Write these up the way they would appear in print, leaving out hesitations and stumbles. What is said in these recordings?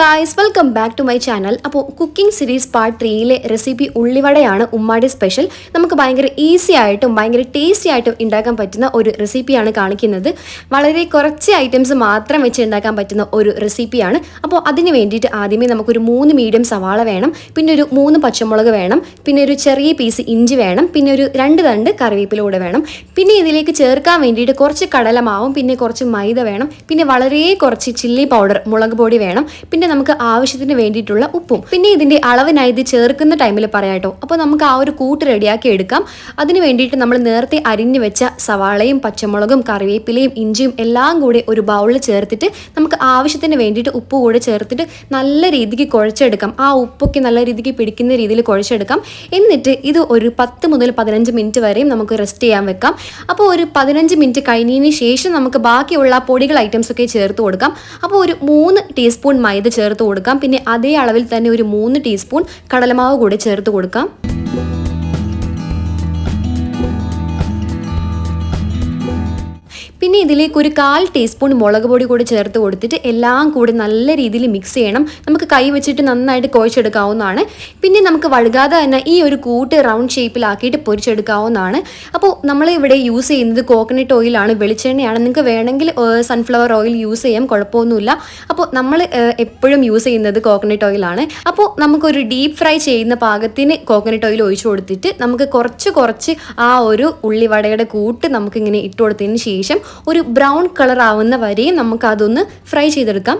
Guys, welcome back to my channel. അപ്പോൾ cooking series part 3യിലെ recipe ഉള്ളിവടയാണ് ഉമ്മാടി സ്പെഷ്യൽ. നമുക്ക് ഭയങ്കര ഈസി ആയിട്ടും ഭയങ്കര ടേസ്റ്റി ആയിട്ടും ഉണ്ടാക്കാൻ പറ്റുന്ന ഒരു റെസിപ്പിയാണ് കാണിക്കുന്നത്. വളരെ കുറച്ച് ഐറ്റംസ് മാത്രം വെച്ച് ഉണ്ടാക്കാൻ പറ്റുന്ന ഒരു റെസിപ്പിയാണ്. അപ്പോൾ അതിന് വേണ്ടിയിട്ട് ആദ്യമേ നമുക്കൊരു 3 മീഡിയം സവാള വേണം, പിന്നെ ഒരു 3 പച്ചമുളക് വേണം, പിന്നെ ഒരു ചെറിയ പീസ് ഇഞ്ചി വേണം, പിന്നെ ഒരു 2 തണ്ട് കറിവേപ്പില കൂടെ വേണം. പിന്നെ ഇതിലേക്ക് ചേർക്കാൻ വേണ്ടിയിട്ട് കുറച്ച് കടലമാവും, പിന്നെ കുറച്ച് മൈദ വേണം, പിന്നെ വളരെ കുറച്ച് ചില്ലി പൗഡർ മുളക് പൊടി വേണം, പിന്നെ നമുക്ക് ആവശ്യത്തിന് വേണ്ടിയിട്ടുള്ള ഉപ്പും. പിന്നെ ഇതിൻ്റെ അളവിനായി ഇത് ചേർക്കുന്ന ടൈമിൽ പറയാം കേട്ടോ. അപ്പോൾ നമുക്ക് ആ ഒരു കൂട്ട് റെഡിയാക്കി എടുക്കാം. അതിന് വേണ്ടിയിട്ട് നമ്മൾ നേരത്തെ അരിഞ്ഞു വെച്ച സവാളയും പച്ചമുളകും കറിവേപ്പിലയും ഇഞ്ചിയും എല്ലാം കൂടി ഒരു ബൗളിൽ ചേർത്തിട്ട് നമുക്ക് ആവശ്യത്തിന് വേണ്ടിയിട്ട് ഉപ്പ് കൂടെ ചേർത്തിട്ട് നല്ല രീതിക്ക് കുഴച്ചെടുക്കാം. ആ ഉപ്പൊക്കെ നല്ല രീതിക്ക് പിടിക്കുന്ന രീതിയിൽ കുഴച്ചെടുക്കാം. എന്നിട്ട് ഇത് ഒരു 10 മുതൽ 15 മിനിറ്റ് വരെയും നമുക്ക് റെസ്റ്റ് ചെയ്യാൻ വെക്കാം. അപ്പോൾ ഒരു 15 മിനിറ്റ് കഴിഞ്ഞതിന് ശേഷം നമുക്ക് ബാക്കിയുള്ള പൊടികൾ ഐറ്റംസ് ഒക്കെ ചേർത്ത് കൊടുക്കാം. അപ്പോൾ ഒരു 3 ടീസ്പൂൺ മൈദ ചേർത്ത് കൊടുക്കാം. പിന്നെ അതേ അളവിൽ തന്നെ ഒരു 3 ടീസ്പൂൺ കടലമാവ് കൂടി ചേർത്ത് കൊടുക്കാം. പിന്നെ ഇതിലേക്ക് ഒരു 1/4 ടീസ്പൂൺ മുളക് പൊടി കൂടി ചേർത്ത് കൊടുത്തിട്ട് എല്ലാം കൂടി നല്ല രീതിയിൽ മിക്സ് ചെയ്യണം. നമുക്ക് കൈ വെച്ചിട്ട് നന്നായിട്ട് കുഴച്ചെടുക്കാവുന്നതാണ്. പിന്നെ നമുക്ക് വഴുകാതെ തന്നെ ഈ ഒരു കൂട്ട് റൗണ്ട് ഷേപ്പിലാക്കിയിട്ട് പൊരിച്ചെടുക്കാവുന്നതാണ്. അപ്പോൾ നമ്മൾ ഇവിടെ യൂസ് ചെയ്യുന്നത് കോക്കനട്ട് ഓയിലാണ്, വെളിച്ചെണ്ണയാണ്. നിങ്ങൾക്ക് വേണമെങ്കിൽ സൺഫ്ലവർ ഓയിൽ യൂസ് ചെയ്യാം, കുഴപ്പമൊന്നുമില്ല. അപ്പോൾ നമ്മൾ എപ്പോഴും യൂസ് ചെയ്യുന്നത് കോക്കനട്ട് ഓയിലാണ്. അപ്പോൾ നമുക്കൊരു ഡീപ്പ് ഫ്രൈ ചെയ്യുന്ന പാകത്തിന് കോക്കനട്ട് ഓയിൽ ഒഴിച്ചു കൊടുത്തിട്ട് നമുക്ക് കുറച്ച് ആ ഒരു ഉള്ളിവടയുടെ കൂട്ട് നമുക്കിങ്ങനെ ഇട്ട് കൊടുത്തതിന് ശേഷം ഒരു ബ്രൗൺ കളർ ആവുന്ന വരെയും നമുക്ക് അതൊന്ന് ഫ്രൈ ചെയ്തെടുക്കാം.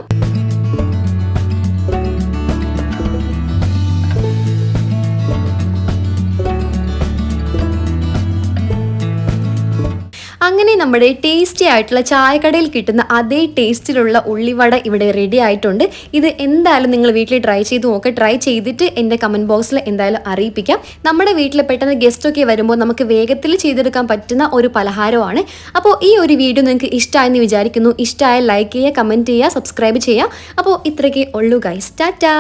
അങ്ങനെ നമ്മുടെ ടേസ്റ്റി ആയിട്ടുള്ള ചായക്കടയിൽ കിട്ടുന്ന അതേ ടേസ്റ്റിലുള്ള ഉള്ളിവട ഇവിടെ റെഡി ആയിട്ടുണ്ട്. ഇത് എന്തായാലും നിങ്ങൾ വീട്ടിൽ ട്രൈ ചെയ്ത് നോക്കുക. ട്രൈ ചെയ്തിട്ട് എൻ്റെ കമൻറ്റ് ബോക്സിൽ എന്തായാലും അറിയിപ്പിക്കാം. നമ്മുടെ വീട്ടിൽ പെട്ടെന്ന് ഗസ്റ്റൊക്കെ വരുമ്പോൾ നമുക്ക് വേഗത്തിൽ ചെയ്തെടുക്കാൻ പറ്റുന്ന ഒരു പലഹാരമാണ്. അപ്പോൾ ഈ ഒരു വീഡിയോ നിങ്ങൾക്ക് ഇഷ്ടമായെന്ന് വിചാരിക്കുന്നു. ഇഷ്ടമായ ലൈക്ക് ചെയ്യുക, കമൻറ്റ് ചെയ്യുക, സബ്സ്ക്രൈബ് ചെയ്യുക. അപ്പോൾ ഇത്രയ്ക്കേ ഉള്ളൂ ഗൈസ്. ടാറ്റാ.